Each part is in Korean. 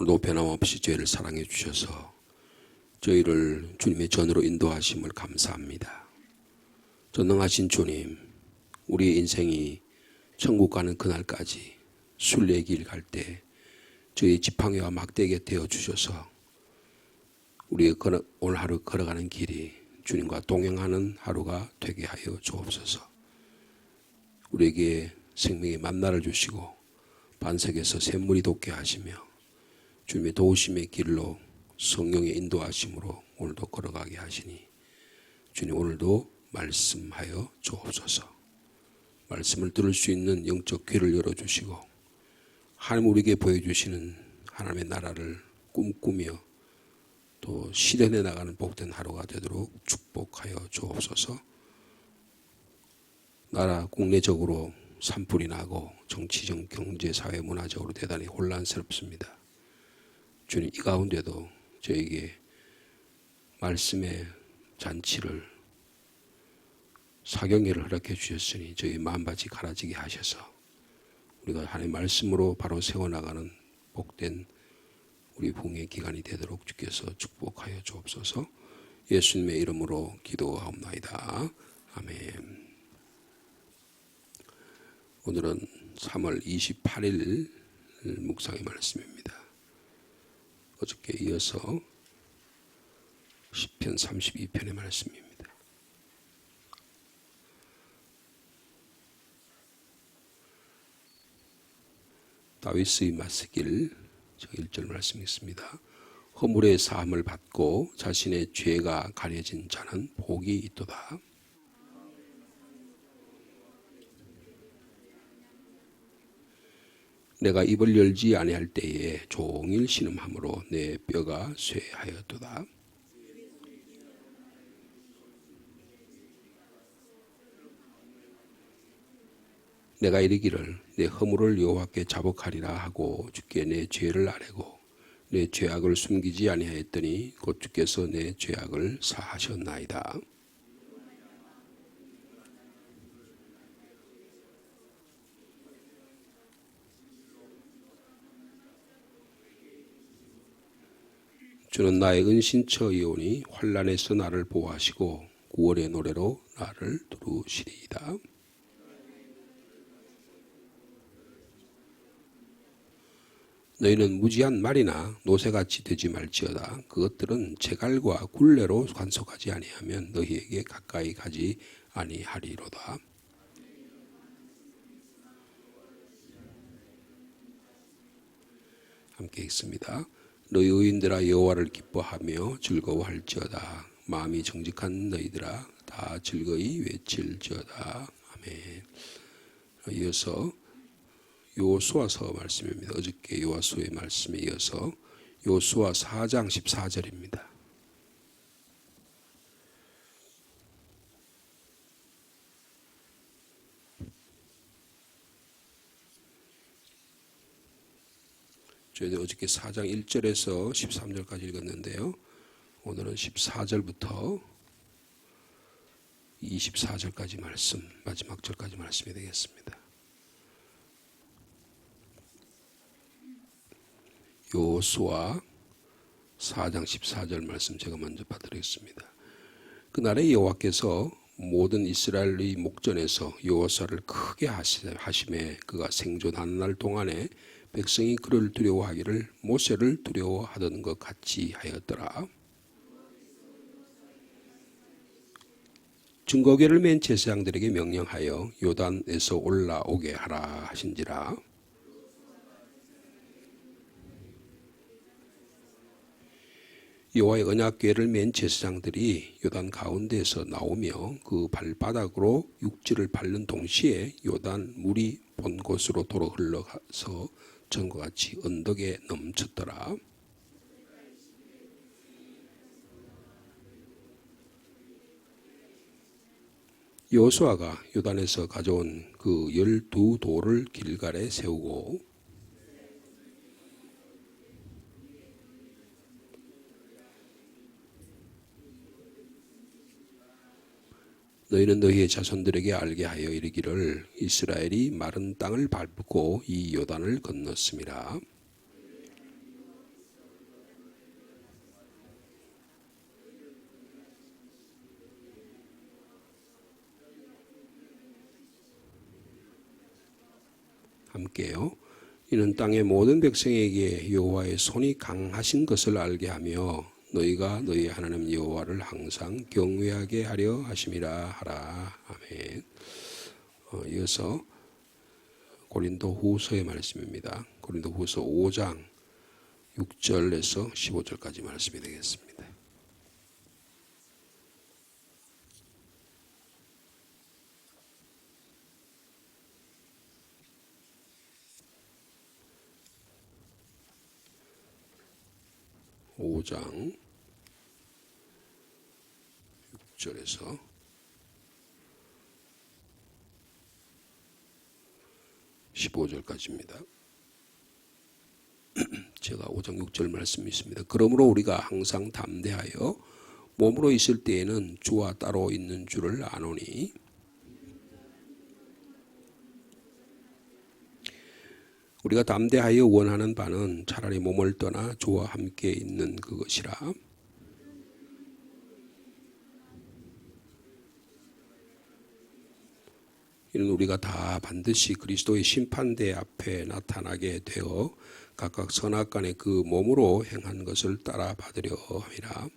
오늘도 변함없이 저희를 사랑해 주셔서 저희를 주님의 전으로 인도하심을 감사합니다. 전능하신 주님, 우리의 인생이 천국 가는 그날까지 순례의 길 갈 때 저희 지팡이와 막대기가 되어 주셔서 우리의 오늘 하루 걸어가는 길이 주님과 동행하는 하루가 되게 하여 주옵소서. 우리에게 생명의 만나를 주시고 반석에서 샘물이 돋게 하시며 주님의 도우심의 길로 성령의 인도하심으로 오늘도 걸어가게 하시니 주님 오늘도 말씀하여 주옵소서. 말씀을 들을 수 있는 영적 귀를 열어주시고 하나님 우리에게 보여주시는 하나님의 나라를 꿈꾸며 또 실현해 나가는 복된 하루가 되도록 축복하여 주옵소서. 나라 국내적으로 산불이 나고 정치적, 경제, 사회, 문화적으로 대단히 혼란스럽습니다. 주님 이 가운데도 저에게 말씀의 잔치를 사경회를 허락해 주셨으니 저희 마음밭이 갈아지게 하셔서 우리가 하나님의 말씀으로 바로 세워나가는 복된 우리 부흥의 기간이 되도록 주께서 축복하여 주옵소서. 예수님의 이름으로 기도하옵나이다. 아멘. 오늘은 3월 28일 묵상의 말씀입니다. 어저께 이어서 시편 32편의 말씀입니다. 다윗의 맞서길 1절 말씀이 있습니다. 허물의 사함을 받고 자신의 죄가 가려진 자는 복이 있도다. 내가 입을 열지 아니할 때에 종일 신음함으로 내 뼈가 쇠하였도다. 내가 이르기를 내 허물을 여호와께 자복하리라 하고 주께 내 죄를 아뢰고 내 죄악을 숨기지 아니하였더니 곧 주께서 내 죄악을 사하셨나이다. 주는 나의 은신처이오니 환난에서 나를 보호하시고 구원의 노래로 나를 두루시리이다. 너희는 무지한 말이나 노새같이 되지 말지어다. 그것들은 재갈과 굴레로 관속하지 아니하면 너희에게 가까이 가지 아니하리로다. 함께 읽습니다. 너희 의인들아 여호와를 기뻐하며 즐거워할지어다. 마음이 정직한 너희들아 다 즐거이 외칠지어다. 아멘. 이어서 여호수아서 말씀입니다. 어저께 여호수아의 말씀에 이어서 여호수아 4장 14절입니다. 저희들 어저께 4장 1절에서 13절까지 읽었는데요. 오늘은 14절부터 24절까지 말씀, 마지막 절까지 말씀이 되겠습니다. 여호수아 4장 14절 말씀 제가 먼저 받드리겠습니다. 그날에 여호와께서 모든 이스라엘의 목전에서 여호수아를 크게 하심에 그가 생존하는 날 동안에 백성이 그를 두려워하기를 모세를 두려워하던 것 같이 하였더라. 증거궤를 맨 제사장들에게 명령하여 요단에서 올라오게 하라 하신지라. 여호와의 언약궤를 맨 제사장들이 요단 가운데에서 나오며 그 발바닥으로 육지를 밟는 동시에 요단 물이 본 곳으로 도로 흘러가서 전과 같이 언덕에 넘쳤더라. 여호수아가 요단에서 가져온 그 12돌을 길갈에 세우고 너희는 너희의 자손들에게 알게 하여 이르기를 이스라엘이 마른 땅을 밟고 이 요단을 건넜음이라. 볼게요. 이는 땅의 모든 백성에게 여호와의 손이 강하신 것을 알게 하며 너희가 너희 하나님 여호와를 항상 경외하게 하려 하심이라 하라. 아멘. 이어서 고린도후서의 말씀입니다. 고린도후서 5장 6절에서 15절까지 말씀이 되겠습니다. (5장) 6절에서 15절까지입니다. 제가 5장 6절 말씀이 있습니다. 그러므로 우리가 항상 담대하여 몸으로 있을 때에는 주와 따로 있는 줄을 아노니 우리가 담대하여 원하는 바는 차라리 몸을 떠나 주와 함께 있는 그것이라. 이는 우리가 다 반드시 그리스도의 심판대 앞에 나타나게 되어 각각 선악간에 그 몸으로 행한 것을 따라 받으려 함이라.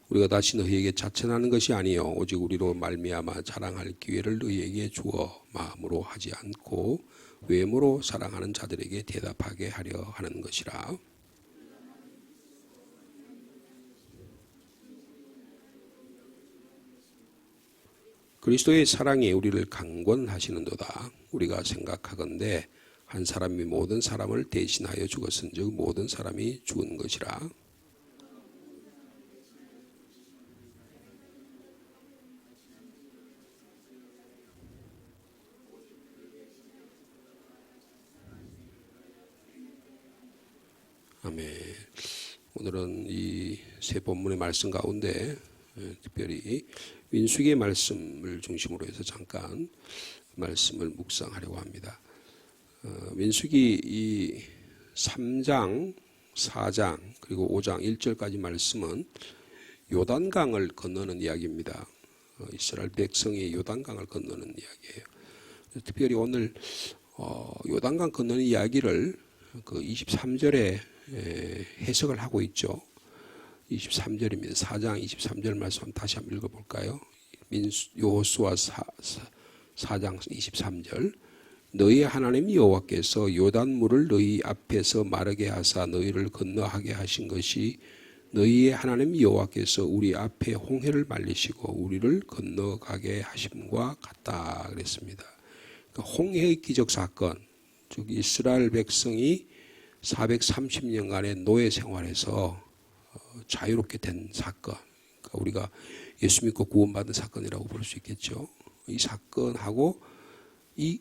우리가 다시 너희에게 자천하는 것이 아니요 오직 우리로 말미암아 자랑할 기회를 너희에게 주어 마음으로 하지 않고 외모로 사랑하는 자들에게 대답하게 하려 하는 것이라. 그리스도의 사랑이 우리를 강권하시는도다. 우리가 생각하건대 한 사람이 모든 사람을 대신하여 죽었은즉 모든 사람이 죽은 것이라. 아멘. 오늘은 이 세 본문의 말씀 가운데 특별히 민수기의 말씀을 중심으로 해서 잠깐 말씀을 묵상하려고 합니다. 민수기 이 3장, 4장 그리고 5장 1절까지 말씀은 요단강을 건너는 이야기입니다. 이스라엘 백성이 요단강을 건너는 이야기예요. 특별히 오늘 요단강 건너는 이야기를 그 23절에 해석을 하고 있죠. 23절입니다. 4장 23절 말씀 다시 한번 읽어볼까요? 여호수아 4장 23절 너희 하나님 여호와께서 요단물을 너희 앞에서 마르게 하사 너희를 건너하게 하신 것이 너희의 하나님 여호와께서 우리 앞에 홍해를 말리시고 우리를 건너가게 하심과 같다 그랬습니다. 그러니까 홍해의 기적 사건, 즉 이스라엘 백성이 430년간의 노예 생활에서 자유롭게 된 사건, 그러니까 우리가 예수 믿고 구원받은 사건이라고 볼 수 있겠죠. 이 사건하고 이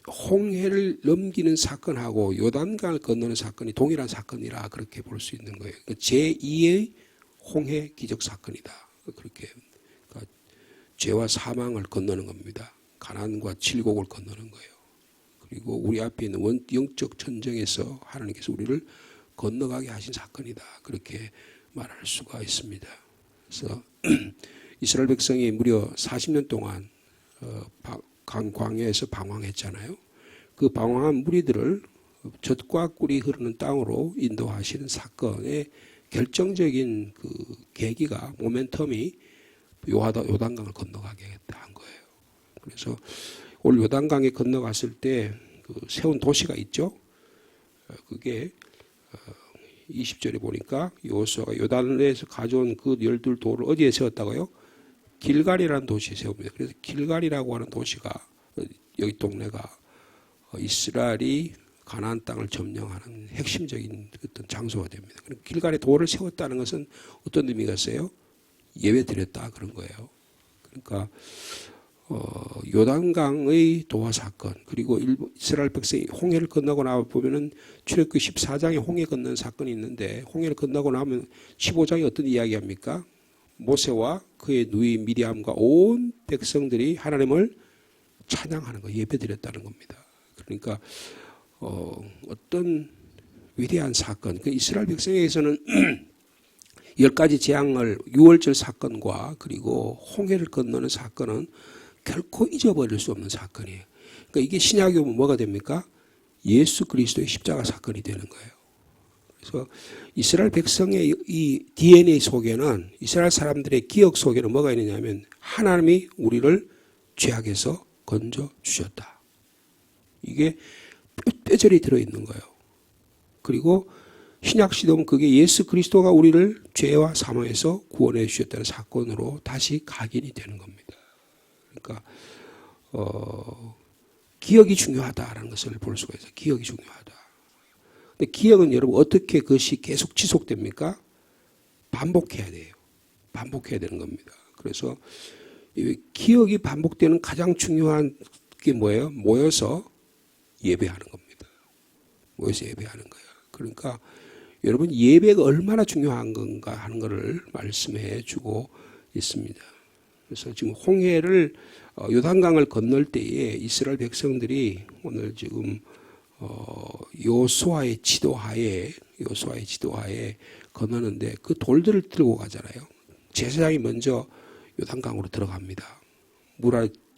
홍해를 넘기는 사건하고 요단강을 건너는 사건이 동일한 사건이라 그렇게 볼 수 있는 거예요. 제2의 홍해 기적 사건이다. 그렇게 그러니까 죄와 사망을 건너는 겁니다. 가난과 질곡을 건너는 거예요. 그리고 우리 앞에 있는 영적 전쟁에서 하나님께서 우리를 건너가게 하신 사건이다. 그렇게 말할 수가 있습니다. 그래서 이스라엘 백성이 무려 40년 동안 광야에서 방황했잖아요. 그 방황한 무리들을 젖과 꿀이 흐르는 땅으로 인도하시는 사건의 결정적인 그 계기가 모멘텀이 요단강을 건너가게 한 거예요. 그래서 올 요단강에 건너갔을 때 그 세운 도시가 있죠. 그게 20절에 보니까 여호수아가 요단에서 가져온 그 12돌을 어디에 세웠다고요? 길갈이라는 도시에 세웁니다. 그래서 길갈이라고 하는 도시가 여기 동네가 이스라엘이 가나안 땅을 점령하는 핵심적인 어떤 장소가 됩니다. 길갈에 돌을 세웠다는 것은 어떤 의미가 있어요? 예배 드렸다 그런 거예요. 그러니까 요단강의 도화 사건 그리고 이스라엘 백성이 홍해를 건너고 나와 보면은 출애굽기 14장에 홍해 건너는 사건이 있는데 홍해를 건너고 나면 15장이 어떤 이야기합니까? 모세와 그의 누이 미리암과 온 백성들이 하나님을 찬양하는 거 예배드렸다는 겁니다. 그러니까 어떤 위대한 사건, 그 이스라엘 백성에게서는 10가지 재앙을 유월절 사건과 그리고 홍해를 건너는 사건은 결코 잊어버릴 수 없는 사건이에요. 그러니까 이게 신약에 오면 뭐가 됩니까? 예수 그리스도의 십자가 사건이 되는 거예요. 그래서 이스라엘 백성의 이 DNA 속에는, 이스라엘 사람들의 기억 속에는 뭐가 있느냐면 하나님이 우리를 죄악에서 건져 주셨다. 이게 뼈저리 들어있는 거예요. 그리고 신약 시대는 그게 예수 그리스도가 우리를 죄와 사망에서 구원해 주셨다는 사건으로 다시 각인이 되는 겁니다. 그러니까 기억이 중요하다라는 것을 볼 수가 있어요. 기억이 중요하다. 근데 기억은 여러분 어떻게 그것이 계속 지속됩니까? 반복해야 돼요. 반복해야 되는 겁니다. 그래서 기억이 반복되는 가장 중요한 게 뭐예요? 모여서 예배하는 겁니다. 모여서 예배하는 거예요. 그러니까 여러분 예배가 얼마나 중요한 건가 하는 것을 말씀해 주고 있습니다. 그래서 지금 홍해를 요단강을 건널 때에 이스라엘 백성들이 오늘 지금 요수아의 지도하에 건너는데 그 돌들을 들고 가잖아요. 제사장이 먼저 요단강으로 들어갑니다.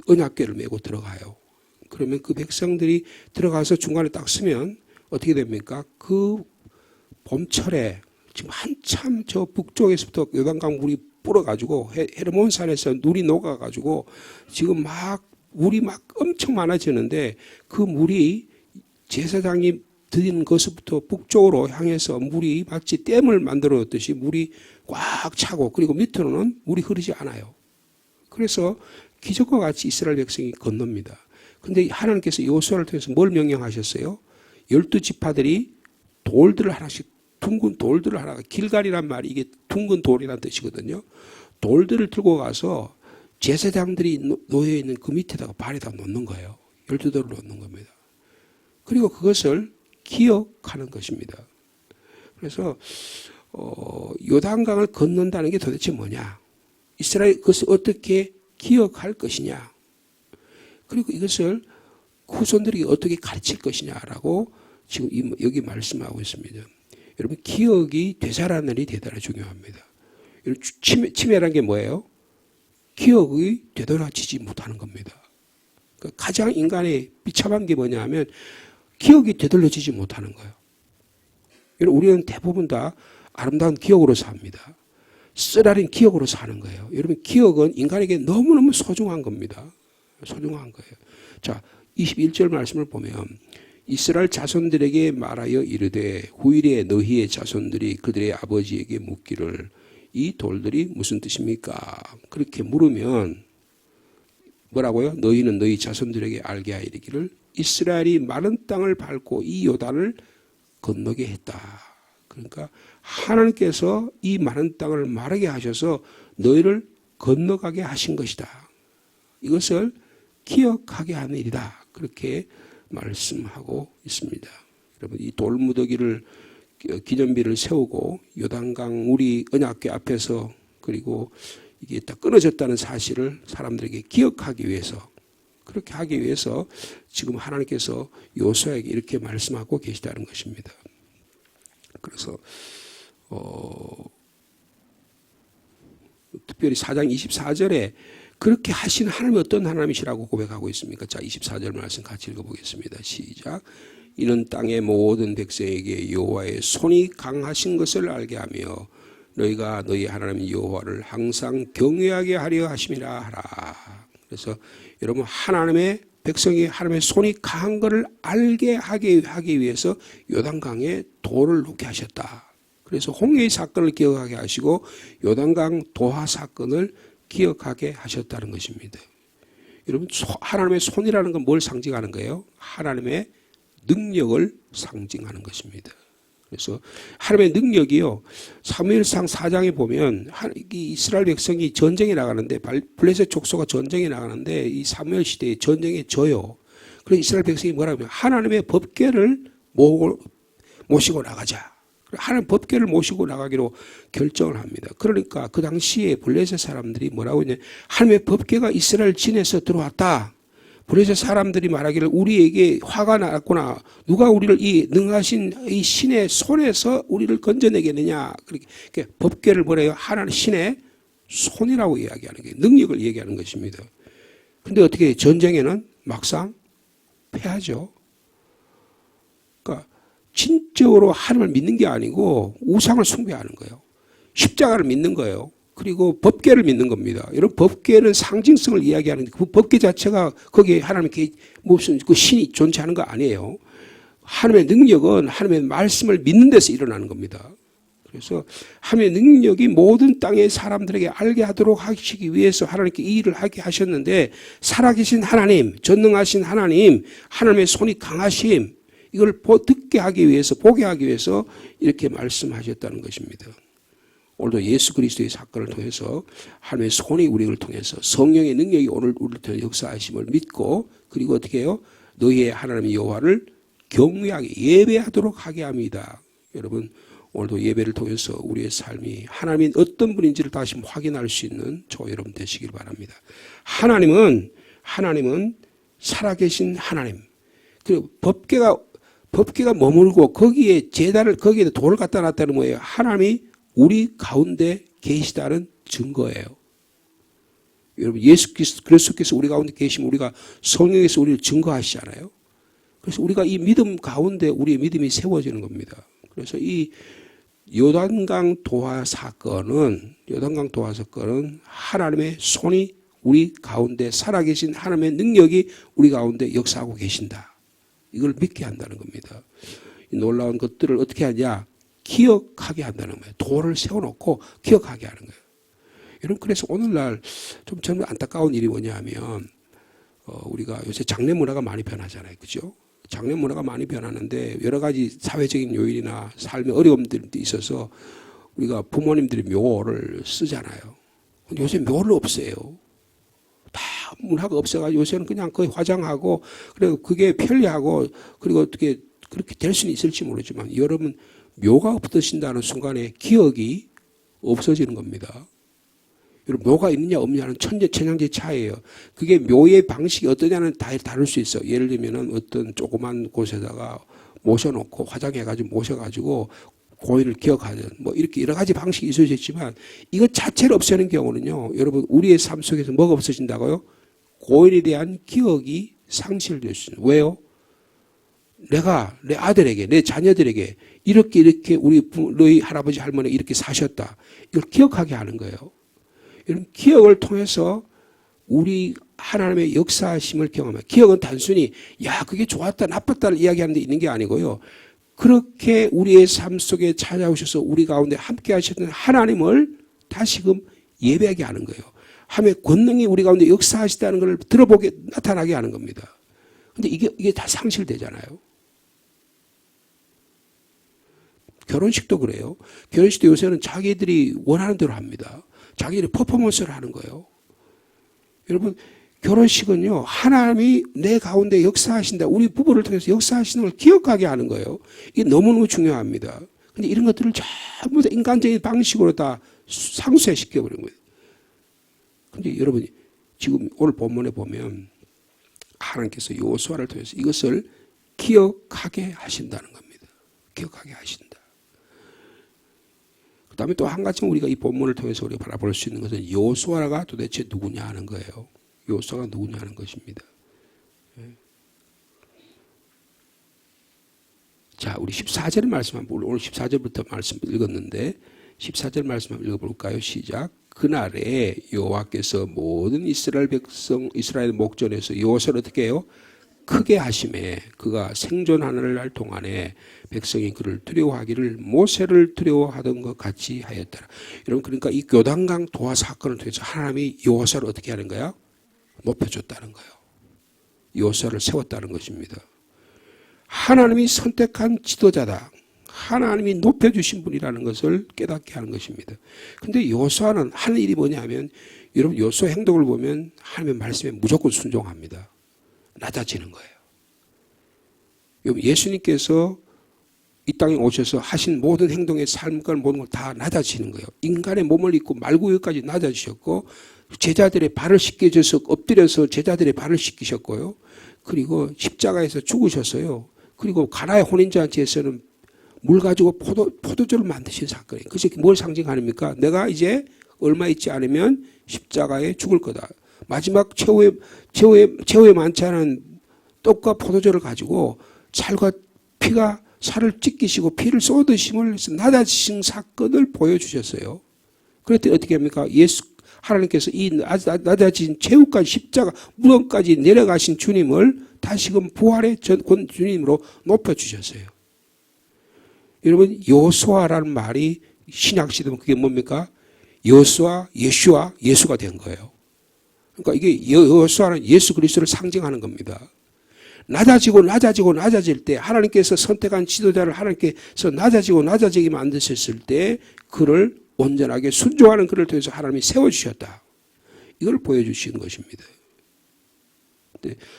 언약궤를 메고 들어가요. 그러면 그 백성들이 들어가서 중간에 딱 서면 어떻게 됩니까? 그 봄철에 지금 한참 저 북쪽에서부터 요단강 물이 불어가지고 헤르몬산에서 물이 녹아가지고 지금 물이 엄청 많아지는데 그 물이 제사장이 드리는 것부터 북쪽으로 향해서 물이 마치 댐을 만들어뒀듯이 물이 꽉 차고 그리고 밑으로는 물이 흐르지 않아요. 그래서 기적과 같이 이스라엘 백성이 건넙니다. 그런데 하나님께서 여호수아를 통해서 뭘 명령하셨어요? 12지파들이 돌들을 하나씩, 둥근 돌들을 하나, 길갈이란 말이 이게 둥근 돌이라는 뜻이거든요. 돌들을 들고 가서 제사장들이 놓여있는 그 밑에다가 발에다 놓는 거예요. 12돌을 놓는 겁니다. 그리고 그것을 기억하는 것입니다. 그래서 요단강을 건넌다는 게 도대체 뭐냐? 이스라엘 그것을 어떻게 기억할 것이냐? 그리고 이것을 후손들이 어떻게 가르칠 것이냐라고 지금 여기 말씀하고 있습니다. 여러분 기억이 되살아나는 일이 대단히 중요합니다. 치매란 게 뭐예요? 기억이 되돌아지지 못하는 겁니다. 그러니까 가장 인간의 비참한 게 뭐냐 하면 기억이 되돌려지지 못하는 거예요. 우리는 대부분 다 아름다운 기억으로 삽니다. 쓰라린 기억으로 사는 거예요. 여러분 기억은 인간에게 너무너무 소중한 겁니다. 소중한 거예요. 자, 21절 말씀을 보면 이스라엘 자손들에게 말하여 이르되 후일에 너희의 자손들이 그들의 아버지에게 묻기를 이 돌들이 무슨 뜻입니까? 그렇게 물으면 뭐라고요? 너희는 너희 자손들에게 알게 하여 이르기를 이스라엘이 마른 땅을 밟고 이 요단을 건너게 했다. 그러니까 하나님께서 이 마른 땅을 마르게 하셔서 너희를 건너가게 하신 것이다. 이것을 기억하게 하는 일이다. 그렇게 말씀하고 있습니다. 여러분 이 돌무더기를 기념비를 세우고 요단강 우리 언약궤 앞에서 그리고 이게 다 끊어졌다는 사실을 사람들에게 기억하기 위해서 그렇게 하기 위해서 지금 하나님께서 요수아에게 이렇게 말씀하고 계시다는 것입니다. 그래서 특별히 4장 24절에 그렇게 하신 하나님이 어떤 하나님이시라고 고백하고 있습니까? 자, 24절 말씀 같이 읽어보겠습니다. 시작. 이는 땅의 모든 백성에게 여호와의 손이 강하신 것을 알게 하며 너희가 너희 하나님 여호와를 항상 경외하게 하려 하심이라 하라. 그래서 여러분 하나님의 백성이 하나님의 손이 강한 것을 알게 하기 위해서 요단강에 돌을 놓게 하셨다. 그래서 홍해의 사건을 기억하게 하시고 요단강 도하 사건을 기억하게 하셨다는 것입니다. 여러분 하나님의 손이라는 건 뭘 상징하는 거예요? 하나님의 능력을 상징하는 것입니다. 그래서 하나님의 능력이요. 사무엘상 4장에 보면 이스라엘 백성이 전쟁에 나가는데 블레셋 족속과 전쟁에 나가는데 이 사무엘 시대에 전쟁에 져요. 그래서 이스라엘 백성이 뭐라고 하면 하나님의 법궤를 모시고 나가자. 하나님 법궤를 모시고 나가기로 결정을 합니다. 그러니까 그 당시에 블레셋 사람들이 뭐라고 했냐? 하나님의 법궤가 이스라엘 진에서 들어왔다. 그래서 사람들이 말하기를 우리에게 화가 났구나. 누가 우리를 이 능하신 이 신의 손에서 우리를 건져내겠느냐. 그렇게 법궤를 뭐래요? 하나님 신의 손이라고 이야기하는 게 능력을 얘기하는 것입니다. 근데 어떻게 전쟁에는 막상 패하죠. 그러니까 진짜로 하나님을 믿는 게 아니고 우상을 숭배하는 거예요. 십자가를 믿는 거예요. 그리고 법궤를 믿는 겁니다. 이런 법궤는 상징성을 이야기하는데 그 법궤 자체가 거기에 하나님께 무슨 그 신이 존재하는 거 아니에요. 하나님의 능력은 하나님의 말씀을 믿는 데서 일어나는 겁니다. 그래서 하나님의 능력이 모든 땅의 사람들에게 알게 하도록 하시기 위해서 하나님께 이 일을 하게 하셨는데 살아계신 하나님, 전능하신 하나님, 하나님의 손이 강하심 이걸 듣게 하기 위해서 보게 하기 위해서 이렇게 말씀하셨다는 것입니다. 오늘도 예수 그리스도의 사건을 통해서 하나님의 손이 우리를 통해서 성령의 능력이 오늘 우리를 통해 역사하심을 믿고 그리고 어떻게 해요? 너희의 하나님 여호와를 경외하게 예배하도록 하게 합니다. 여러분 오늘도 예배를 통해서 우리의 삶이 하나님이 어떤 분인지를 다시 확인할 수 있는 저 여러분 되시길 바랍니다. 하나님은 살아계신 하나님. 그리고 법궤가 머물고 거기에 제단을 거기에 돌을 갖다 놨다는 거예요. 하나님이 우리 가운데 계시다는 증거예요. 여러분 예수 그리스도께서 우리 가운데 계시면 우리가 성령에서 우리를 증거하시잖아요. 그래서 우리가 이 믿음 가운데 우리의 믿음이 세워지는 겁니다. 그래서 이 요단강 도화 사건은 하나님의 손이 우리 가운데 살아계신 하나님의 능력이 우리 가운데 역사하고 계신다. 이걸 믿게 한다는 겁니다. 이 놀라운 것들을 어떻게 하냐? 기억하게 한다는 거예요. 도를 세워놓고 기억하게 하는 거예요. 여러분 그래서 오늘날 좀 정말 안타까운 일이 뭐냐면 우리가 요새 장례 문화가 많이 변하잖아요. 그죠? 장례 문화가 많이 변하는데 여러 가지 사회적인 요인이나 삶의 어려움들도 있어서 우리가 부모님들이 묘를 쓰잖아요. 근데 요새 묘를 없애요. 다 문화가 없어가지고 요새는 그냥 거의 화장하고 그리고 그게 편리하고 그리고 어떻게 그렇게 될 수는 있을지 모르지만 여러분 묘가 없어진다는 순간에 기억이 없어지는 겁니다. 여러분 묘가 있느냐 없느냐는 천양제 차이예요. 그게 묘의 방식이 어떠냐는 다 다를 수 있어요. 예를 들면은 어떤 조그만 곳에다가 모셔놓고 화장해가지고 모셔가지고 고인을 기억하는 뭐 이렇게 여러 가지 방식이 있을 수 있지만 이것 자체를 없애는 경우는요. 여러분 우리의 삶 속에서 뭐가 없어진다고요? 고인에 대한 기억이 상실될 수 있어요. 왜요? 내가 내 아들에게 내 자녀들에게 이렇게 우리 너희 할아버지 할머니 이렇게 사셨다. 이걸 기억하게 하는 거예요. 이런 기억을 통해서 우리 하나님의 역사하심을 경험해요. 기억은 단순히 야 그게 좋았다 나빴다를 이야기하는 데 있는 게 아니고요. 그렇게 우리의 삶 속에 찾아오셔서 우리 가운데 함께 하셨던 하나님을 다시금 예배하게 하는 거예요. 하나님의 권능이 우리 가운데 역사하시다는 걸 들어보게 나타나게 하는 겁니다. 근데 이게 다 상실되잖아요. 결혼식도 그래요. 결혼식도 요새는 자기들이 원하는 대로 합니다. 자기들이 퍼포먼스를 하는 거예요. 여러분 결혼식은요. 하나님이 내 가운데 역사하신다. 우리 부부를 통해서 역사하시는 걸 기억하게 하는 거예요. 이게 너무너무 중요합니다. 근데 이런 것들을 전부 다 인간적인 방식으로 다 상쇄시켜버린 거예요. 근데 여러분 지금 오늘 본문에 보면 하나님께서 여호수아를 통해서 이것을 기억하게 하신다는 겁니다. 기억하게 하신다. 그 다음에 또 한 가지 우리가 이 본문을 통해서 우리가 바라볼 수 있는 것은 여호수아가 도대체 누구냐 하는 거예요. 여호수아가 누구냐 하는 것입니다. 자, 우리 14절 말씀 오늘 14절부터 말씀 읽었는데 14절 말씀 한번 읽어볼까요? 시작. 그날에 여호와께서 모든 이스라엘 백성 이스라엘 목전에서 여호수아를 어떻게 해요? 크게 하심에 그가 생존하는 날 동안에 백성이 그를 두려워하기를 모세를 두려워하던 것 같이 하였더라. 여러분 그러니까 이 요단강 도화 사건을 통해서 하나님이 여호수아를 어떻게 하는 거야? 높여줬다는 거예요. 여호수아를 세웠다는 것입니다. 하나님이 선택한 지도자다. 하나님이 높여주신 분이라는 것을 깨닫게 하는 것입니다. 그런데 여호수아는 하는 일이 뭐냐면 여러분 여호수아 행동을 보면 하나님의 말씀에 무조건 순종합니다. 낮아지는 거예요. 예수님께서 이 땅에 오셔서 하신 모든 행동의 삶과 모든 걸 다 낮아지는 거예요. 인간의 몸을 입고 말구유까지 낮아지셨고 제자들의 발을 씻겨줘서 엎드려서 제자들의 발을 씻기셨고요. 그리고 십자가에서 죽으셨어요. 그리고 가나의 혼인잔치에서는 물 가지고 포도주를 만드신 사건이에요. 그것이 뭘 상징하십니까? 내가 이제 얼마 있지 않으면 십자가에 죽을 거다. 마지막 최후의 만찬은 떡과 포도주를 가지고 살과 피가 살을 찢기시고 피를 쏟으심을 낮아지신 사건을 보여주셨어요. 그랬더니 어떻게 합니까? 하나님께서 이 낮아진 최후까지 십자가 무덤까지 내려가신 주님을 다시금 부활의 주님으로 높여주셨어요. 여러분 여호수아라는 말이 신약시대면 그게 뭡니까? 여호수아, 예수와 예수가 된 거예요. 그러니까 이게 여호수아는 예수 그리스도를 상징하는 겁니다. 낮아질 때 하나님께서 선택한 지도자를 하나님께서 낮아지게 만드셨을 때 그를 온전하게 순종하는 그를 통해서 하나님이 세워주셨다. 이걸 보여주신 것입니다.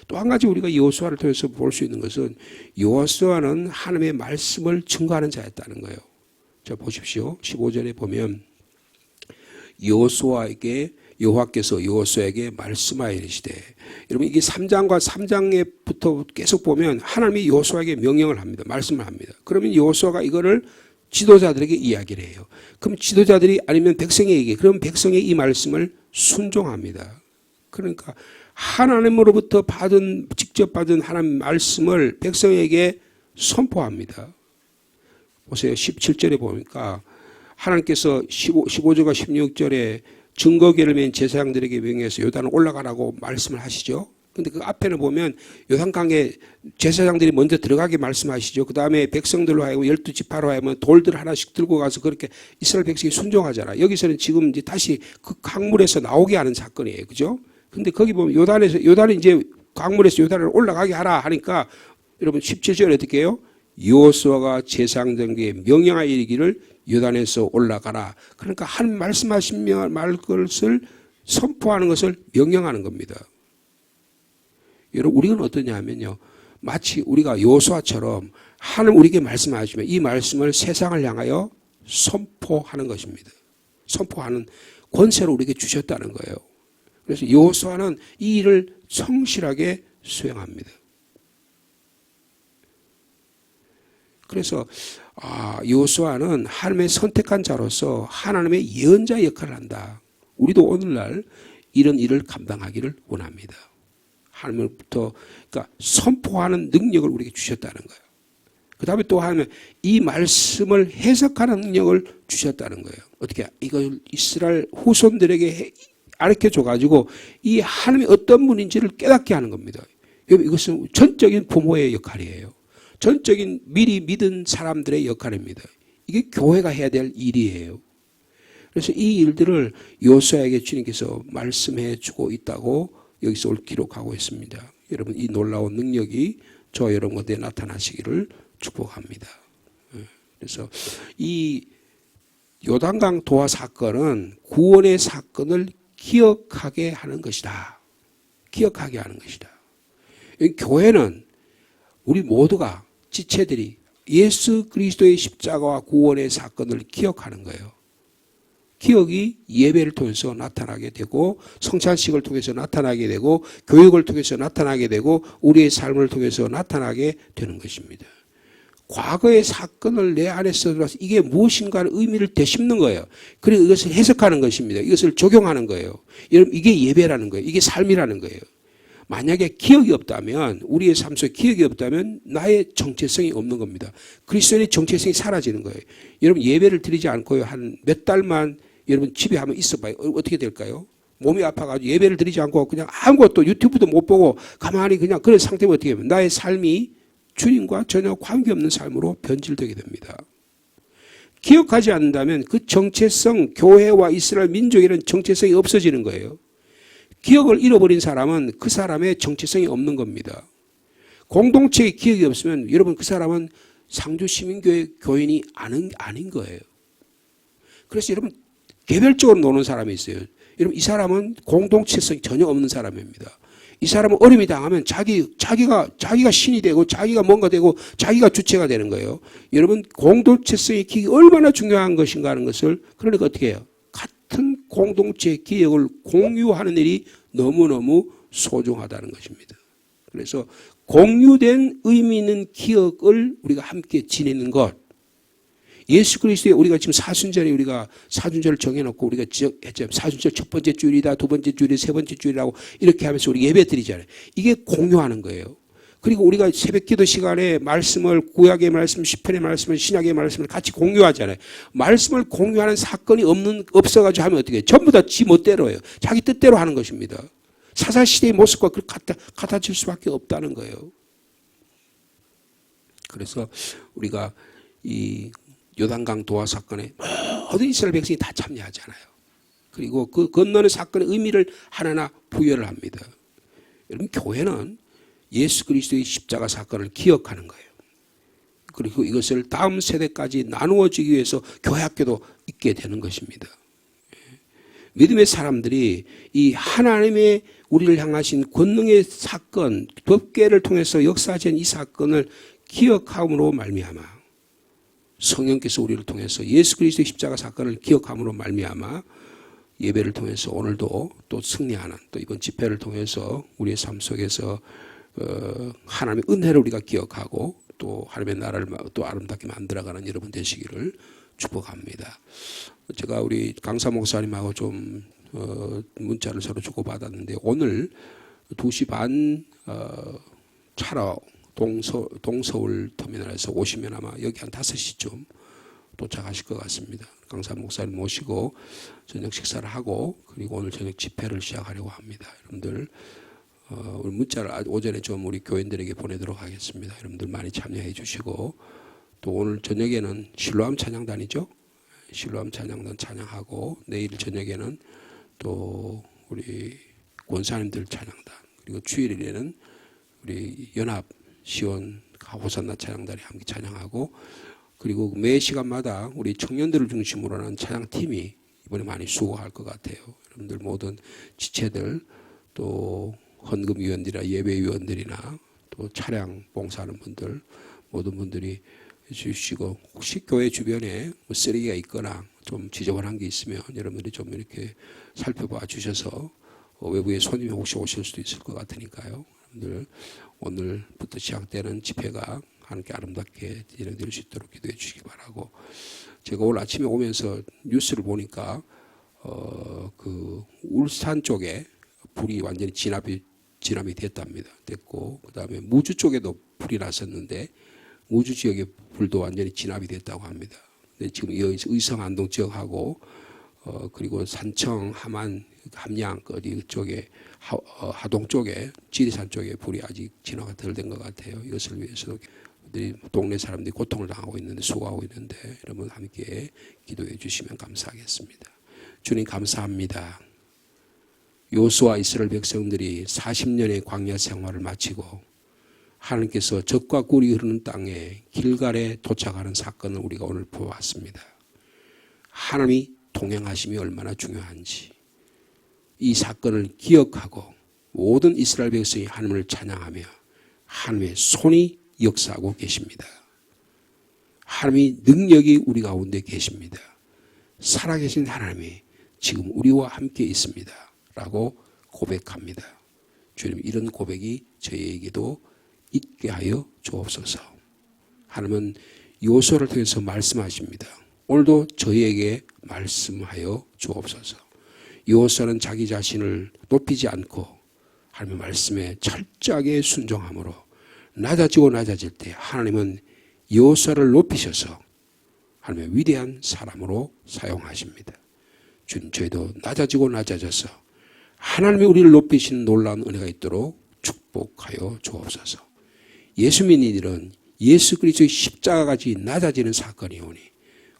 또 한 가지 우리가 여호수아를 통해서 볼 수 있는 것은 여호수아는 하나님의 말씀을 증거하는 자였다는 거예요. 자 보십시오. 15절에 보면 여호와께서 여호수아에게 말씀하여 이르시되, 여러분 이게 3장과 3장에부터 계속 보면 하나님이 여호수아에게 명령을 합니다. 말씀을 합니다. 그러면 여호수아가 이거를 지도자들에게 이야기를 해요. 그럼 지도자들이 아니면 백성에게, 그럼 백성의 이 말씀을 순종합니다. 그러니까 하나님으로부터 직접 받은 하나님 말씀을 백성에게 선포합니다. 보세요. 17절에 보니까 하나님께서 15절과 16절에 증거궤를 맨 제사장들에게 명해서 요단을 올라가라고 말씀을 하시죠. 근데 그 앞에는 보면 요단강에 제사장들이 먼저 들어가게 말씀하시죠. 그 다음에 백성들로 하여금 12지파로 하여금 돌들 하나씩 들고 가서 그렇게 이스라엘 백성이 순종하잖아. 여기서는 지금 이제 다시 그 강물에서 나오게 하는 사건이에요. 그죠? 근데 거기 보면 요단이 이제 강물에서 요단을 올라가게 하라 하니까 여러분 17절에 어떻게 해요? 여호수아가 제사장들에게 명령하여 이르기를 요단에서 올라가라. 그러니까 한 말씀하신 것을 선포하는 것을 명령하는 겁니다. 여러분 우리는 어떠냐 하면요. 마치 우리가 여호수아처럼 하나님 우리에게 말씀하시면 이 말씀을 세상을 향하여 선포하는 것입니다. 선포하는 권세를 우리에게 주셨다는 거예요. 그래서 여호수아는 이 일을 성실하게 수행합니다. 그래서 여호수아는 하나님의 선택한 자로서 하나님의 예언자 역할을 한다. 우리도 오늘날 이런 일을 감당하기를 원합니다. 하나님으로부터 그러니까 선포하는 능력을 우리에게 주셨다는 거예요. 그 다음에 또 하면 이 말씀을 해석하는 능력을 주셨다는 거예요. 어떻게 이걸 이스라엘 후손들에게 가르쳐줘가지고 이 하나님이 어떤 분인지를 깨닫게 하는 겁니다. 이것은 전적인 부모의 역할이에요. 전적인 미리 믿은 사람들의 역할입니다. 이게 교회가 해야 될 일이에요. 그래서 이 일들을 여호수아에게 주님께서 말씀해 주고 있다고 여기서 기록하고 있습니다. 여러분 이 놀라운 능력이 저와 여러분 가운데 나타나시기를 축복합니다. 그래서 이 요단강 도하 사건은 구원의 사건을 기억하게 하는 것이다. 기억하게 하는 것이다. 교회는 우리 모두가 지체들이 예수 그리스도의 십자가와 구원의 사건을 기억하는 거예요. 기억이 예배를 통해서 나타나게 되고 성찬식을 통해서 나타나게 되고 교육을 통해서 나타나게 되고 우리의 삶을 통해서 나타나게 되는 것입니다. 과거의 사건을 내 안에서 들어서 이게 무엇인가를 의미를 되씹는 거예요. 그리고 이것을 해석하는 것입니다. 이것을 적용하는 거예요. 여러분 이게 예배라는 거예요. 이게 삶이라는 거예요. 만약에 기억이 없다면 우리의 삶 속에 기억이 없다면 나의 정체성이 없는 겁니다. 그리스도인의 정체성이 사라지는 거예요. 여러분 예배를 드리지 않고요. 한 몇 달만 여러분 집에 한번 있어봐요. 어떻게 될까요? 몸이 아파가지고 예배를 드리지 않고 그냥 아무것도 유튜브도 못 보고 가만히 그냥 그런 상태면 어떻게 하면 나의 삶이 주님과 전혀 관계없는 삶으로 변질되게 됩니다. 기억하지 않는다면 그 정체성, 교회와 이스라엘 민족이라는 정체성이 없어지는 거예요. 기억을 잃어버린 사람은 그 사람의 정체성이 없는 겁니다. 공동체의 기억이 없으면 여러분 그 사람은 상주시민교회 교인이 아닌 거예요. 그래서 여러분 개별적으로 노는 사람이 있어요. 여러분 이 사람은 공동체성이 전혀 없는 사람입니다. 이 사람은 어려움이 당하면 자기가 신이 되고 자기가 뭔가 되고 자기가 주체가 되는 거예요. 여러분 공동체성의 기억이 얼마나 중요한 것인가 하는 것을 그러니까 어떻게 해요? 같은 공동체 기억을 공유하는 일이 너무너무 소중하다는 것입니다. 그래서 공유된 의미 있는 기억을 우리가 함께 지내는 것. 예수 그리스도의 우리가 지금 사순절에 우리가 사순절을 정해놓고 우리가 했죠. 사순절 첫 번째 주일이다, 두 번째 주일이 세 번째 주일이라고 이렇게 하면서 우리 예배 드리잖아요. 이게 공유하는 거예요. 그리고 우리가 새벽 기도 시간에 말씀을 구약의 말씀, 시편의 말씀을 신약의 말씀을 같이 공유하잖아요. 말씀을 공유하는 사건이 없어가지고 하면 어떻게 해요? 전부 다 지 멋대로예요. 자기 뜻대로 하는 것입니다. 사사시대의 모습과 같아질 수밖에 없다는 거예요. 그래서 우리가 이 요단강 도하 사건에 모든 이스라엘 백성이 다 참여하잖아요. 그리고 그 건너는 사건의 의미를 하나하나 부여를 합니다. 여러분 교회는 예수 그리스도의 십자가 사건을 기억하는 거예요. 그리고 이것을 다음 세대까지 나누어지기 위해서 교회 학교도 있게 되는 것입니다. 믿음의 사람들이 이 하나님의 우리를 향하신 권능의 사건, 법궤를 통해서 역사하신 이 사건을 기억함으로 말미암아 성령께서 우리를 통해서 예수 그리스도의 십자가 사건을 기억함으로 말미암아 예배를 통해서 오늘도 또 승리하는 또 이번 집회를 통해서 우리의 삶 속에서 하나님의 은혜를 우리가 기억하고 또 하나님의 나라를 또 아름답게 만들어가는 여러분 되시기를 축복합니다. 제가 우리 강사 목사님하고 좀 문자를 서로 주고받았는데 오늘 2시 반 차로 동서울 터미널에서 오시면 아마 여기 한 5시쯤 도착하실 것 같습니다. 강사 목사님 모시고 저녁 식사를 하고 그리고 오늘 저녁 집회를 시작하려고 합니다. 여러분들 우리 문자를 오전에 좀 우리 교인들에게 보내도록 하겠습니다. 여러분들 많이 참여해 주시고 또 오늘 저녁에는 실로암 찬양단이죠. 실로암 찬양단 찬양하고 내일 저녁에는 또 우리 권사님들 찬양단 그리고 주일에는 우리 연합 시온 호산나 찬양단이 함께 찬양하고 그리고 매 시간마다 우리 청년들을 중심으로 하는 찬양팀이 이번에 많이 수고할 것 같아요. 여러분들 모든 지체들 또 헌금위원들이나 예배위원들이나 또 차량 봉사하는 분들 모든 분들이 해주시고 혹시 교회 주변에 뭐 쓰레기가 있거나 좀 지저분한 게 있으면 여러분들이 좀 이렇게 살펴봐 주셔서 외부에 손님이 혹시 오실 수도 있을 것 같으니까요. 여러분들 오늘부터 시작되는 집회가 하나님께 아름답게 진행될 수 있도록 기도해 주시기 바라고 제가 오늘 아침에 오면서 뉴스를 보니까 그 울산 쪽에 불이 완전히 진압이 됐고 그다음에 무주 쪽에도 불이 났었는데 무주 지역에 불도 완전히 진압이 됐다고 합니다. 근데 지금 의성 안동 지역하고 그리고 산청 함안 함양 어디 쪽에 하동 쪽에 지리산 쪽에 불이 아직 진화가 덜 된 것 같아요. 이것을 위해서도 우리 동네 사람들이 고통을 당하고 있는데 수고하고 있는데 여러분 함께 기도해 주시면 감사하겠습니다. 주님 감사합니다. 요수아 이스라엘 백성들이 40년의 광야 생활을 마치고 하나님께서 젖과 꿀이 흐르는 땅에 길갈에 도착하는 사건을 우리가 오늘 보았습니다. 하나님이 동행하심이 얼마나 중요한지 이 사건을 기억하고 모든 이스라엘 백성이 하나님을 찬양하며 하나님의 손이 역사하고 계십니다. 하나님의 능력이 우리 가운데 계십니다. 살아계신 하나님이 지금 우리와 함께 있습니다. 라고 고백합니다. 주님 이런 고백이 저희에게도 있게 하여 주옵소서. 하나님은 요소를 통해서 말씀하십니다. 오늘도 저희에게 말씀하여 주옵소서. 요소는 자기 자신을 높이지 않고 하나님의 말씀에 철저하게 순종함으로 낮아지고 낮아질 때 하나님은 요소를 높이셔서 하나님의 위대한 사람으로 사용하십니다. 주님 저희도 낮아지고 낮아져서 하나님이 우리를 높이시는 놀라운 은혜가 있도록 축복하여 주옵소서. 예수 믿는 일은 예수 그리스도의 십자가까지 낮아지는 사건이 오니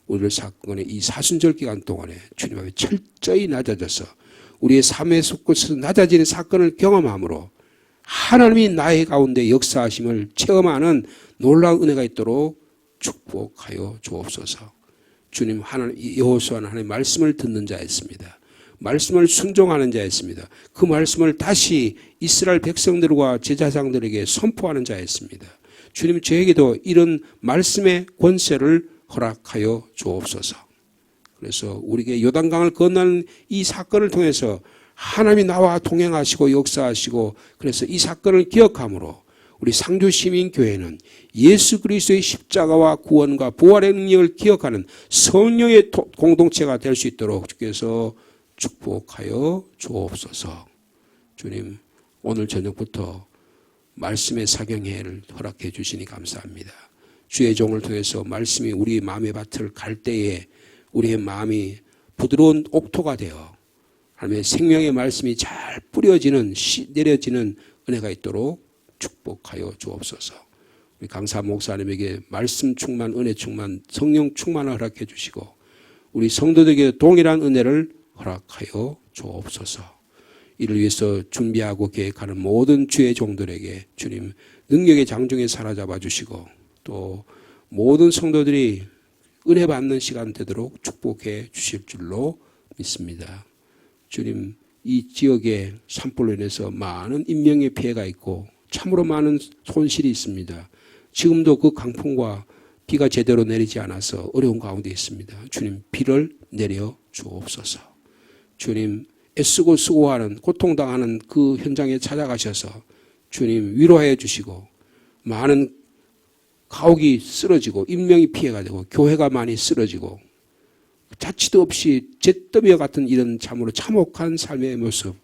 오늘 사건의 이 사순절 기간 동안에 주님 앞에 철저히 낮아져서 우리의 삶의 속에서 낮아지는 사건을 경험함으로 하나님이 나의 가운데 역사하심을 체험하는 놀라운 은혜가 있도록 축복하여 주옵소서. 주님 하나님 여호수아는 하나님의 말씀을 듣는 자였습니다. 말씀을 순종하는 자였습니다. 그 말씀을 다시 이스라엘 백성들과 제사장들에게 선포하는 자였습니다. 주님, 저에게도 이런 말씀의 권세를 허락하여 주옵소서. 그래서 우리에게 요단강을 건너는 이 사건을 통해서 하나님이 나와 동행하시고 역사하시고, 그래서 이 사건을 기억함으로 우리 상주시민교회는 예수 그리스도의 십자가와 구원과 부활의 능력을 기억하는 성령의 공동체가 될 수 있도록 주께서 축복하여 주옵소서. 주님, 오늘 저녁부터 말씀의 사경회를 허락해 주시니 감사합니다. 주의 종을 통해서 말씀이 우리 마음의 밭을 갈 때에 우리의 마음이 부드러운 옥토가 되어 하나님의 생명의 말씀이 잘 뿌려지는, 내려지는 은혜가 있도록 축복하여 주옵소서. 우리 강사 목사님에게 말씀 충만, 은혜 충만, 성령 충만을 허락해 주시고 우리 성도들에게 동일한 은혜를 허락하여 주옵소서. 이를 위해서 준비하고 계획하는 모든 주의 종들에게 주님 능력의 장중에 사로잡아 주시고 또 모든 성도들이 은혜 받는 시간 되도록 축복해 주실 줄로 믿습니다. 주님, 이 지역에 산불로 인해서 많은 인명의 피해가 있고 참으로 많은 손실이 있습니다. 지금도 그 강풍과 비가 제대로 내리지 않아서 어려운 가운데 있습니다. 주님, 비를 내려 주옵소서. 주님, 애쓰고 수고하는, 고통당하는 그 현장에 찾아가셔서 주님 위로해 주시고 많은 가옥이 쓰러지고 인명이 피해가 되고 교회가 많이 쓰러지고 자취도 없이 잿더미와 같은 이런 참으로 참혹한 삶의 모습,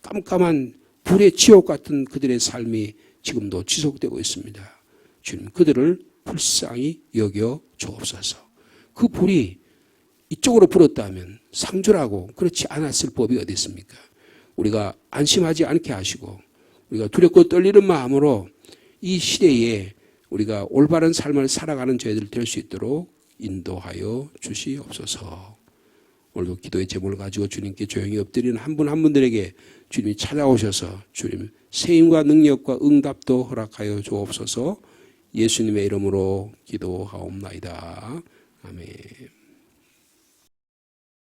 깜깜한 불의 지옥 같은 그들의 삶이 지금도 지속되고 있습니다. 주님, 그들을 불쌍히 여겨 주옵소서. 그 불이 이쪽으로 불었다면 상주라고 그렇지 않았을 법이 어디 있습니까? 우리가 안심하지 않게 하시고 우리가 두렵고 떨리는 마음으로 이 시대에 우리가 올바른 삶을 살아가는 저희들 될 수 있도록 인도하여 주시옵소서. 오늘도 기도의 제목을 가지고 주님께 조용히 엎드리는 한 분 한 분들에게 주님이 찾아오셔서 주님 세임과 능력과 응답도 허락하여 주옵소서. 예수님의 이름으로 기도하옵나이다. 아멘.